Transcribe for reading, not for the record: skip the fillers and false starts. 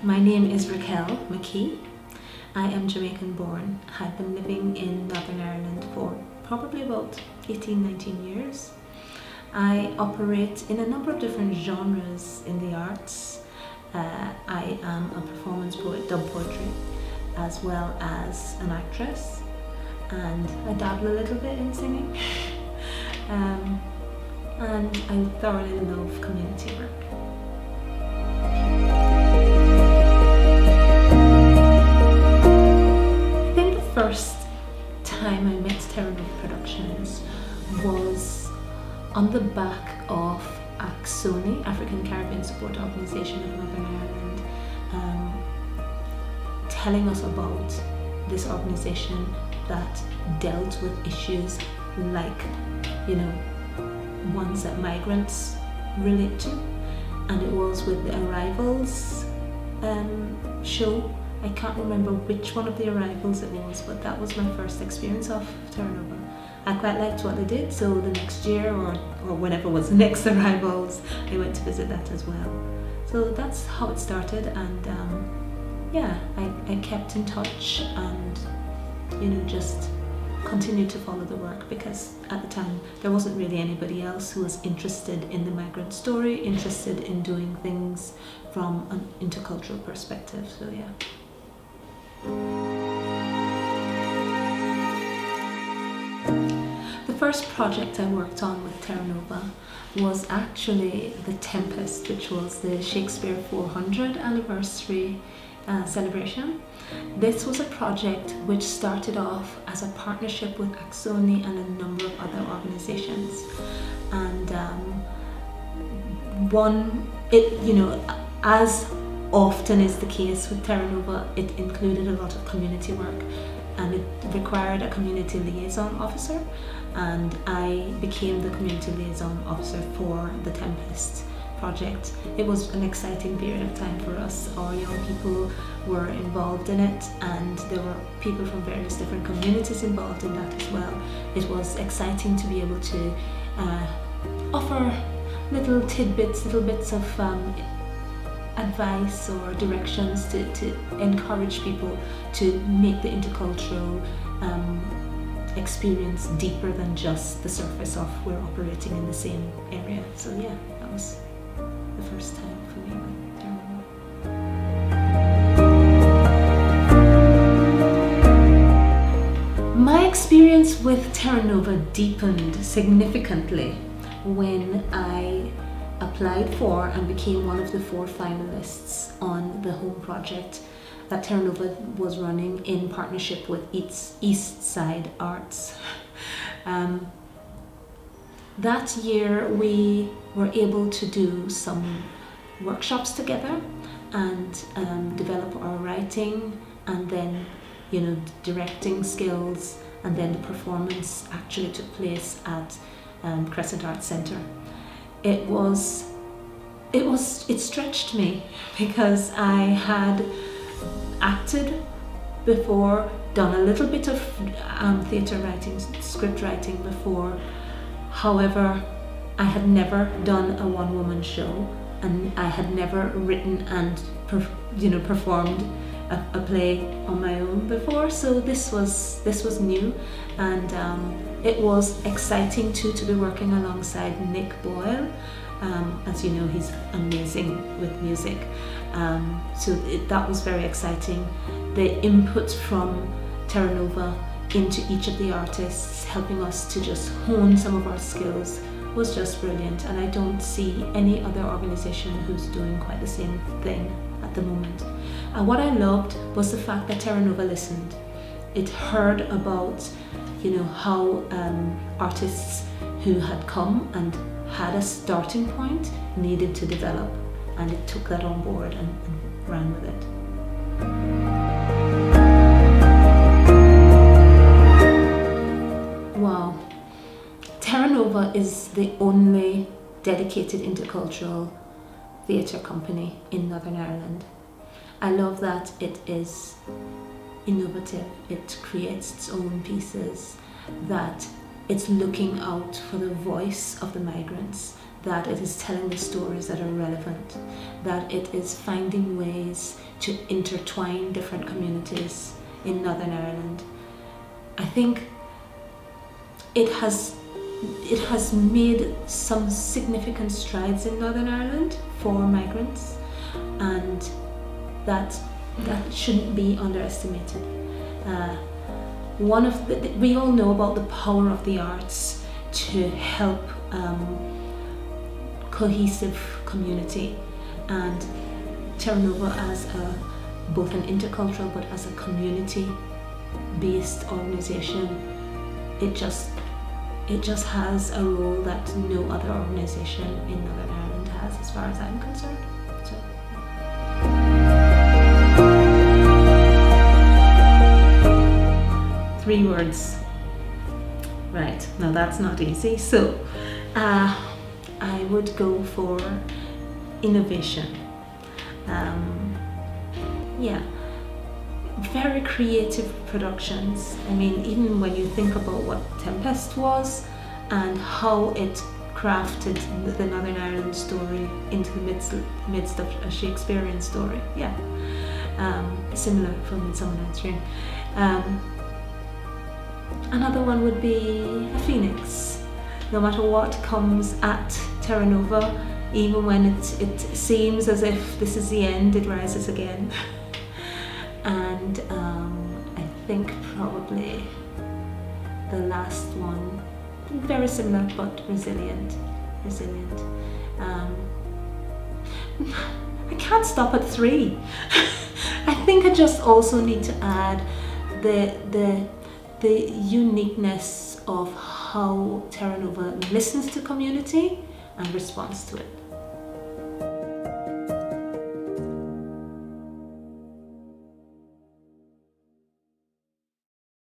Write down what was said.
My name is Raquel McKee. I am Jamaican born. I've been living in Northern Ireland for probably about 18-19 years. I operate in a number of different genres in the arts. I am a performance poet, dub poetry, as well as an actress, and I dabble a little bit in singing. And I thoroughly love community work. I think the first time I met Terra Nova Productions was on the back of ACSONI, African Caribbean Support Organisation of Northern Ireland, telling us about this organisation that dealt with issues like, ones that migrants relate to, and it was with the Arrivals show. I can't remember which one of the Arrivals it was, but that was my first experience of Terra Nova. I quite liked what they did, so the next year or whenever was the next Arrivals, I went to visit that as well. So that's how it started, and yeah, I kept in touch and just continued to follow the work, because at the time there wasn't really anybody else who was interested in the migrant story, interested in doing things from an intercultural perspective, so yeah. The first project I worked on with Terra Nova was actually the Tempest, which was the Shakespeare 400 anniversary celebration. This was a project which started off as a partnership with ACSONI and a number of other organizations, and as often is the case with Terra Nova, it included a lot of community work, and it required a community liaison officer, and I became the community liaison officer for the Tempest project. It was an exciting period of time for us. Our young people were involved in it, and there were people from various different communities involved in that as well. It was exciting to be able to offer little tidbits, little bits of advice or directions to encourage people to make the intercultural experience deeper than just the surface of we're operating in the same area. So yeah, that was the first time for me with Terra Nova. My experience with Terra Nova deepened significantly when I applied for and became one of the 4 finalists on the home project that Terra Nova was running in partnership with EastSide Arts. That year we were able to do some workshops together and develop our writing, and then directing skills, and then the performance actually took place at Crescent Arts Centre. It stretched me because I had acted before, done a little bit of theatre writing, script writing before. However, I had never done a one-woman show, and I had never written and performed a play on my own before. So this was new, and it was exciting too to be working alongside Nick Boyle. As you know, he's amazing with music. So that was very exciting. The input from Terra Nova into each of the artists, helping us to just hone some of our skills, was just brilliant. And I don't see any other organisation who's doing quite the same thing at the moment. And what I loved was the fact that Terra Nova listened. It heard about, how artists who had come and had a starting point needed to develop, and it took that on board and ran with it. Wow. Terra Nova is the only dedicated intercultural theatre company in Northern Ireland. I love that it is innovative, it creates its own pieces, that it's looking out for the voice of the migrants, that it is telling the stories that are relevant, that it is finding ways to intertwine different communities in Northern Ireland. I think it has made some significant strides in Northern Ireland for migrants, and that shouldn't be underestimated. We all know about the power of the arts to help cohesive community, and Terra Nova as both an intercultural but as a community-based organisation, it just has a role that no other organisation in Northern Ireland has, as far as I'm concerned. So. 3 words. Right, now that's not easy. So I would go for innovation. Yeah, very creative productions. I mean, even when you think about what Tempest was and how it crafted the Northern Ireland story into the midst of a Shakespearean story. Yeah, similar from Midsummer Night's Dream. Another one would be a phoenix. No matter what comes at Terra Nova, even when it seems as if this is the end, it rises again. And I think probably the last one, very similar but resilient. I can't stop at 3. I think I just also need to add the uniqueness of how Terra Nova listens to community and responds to it.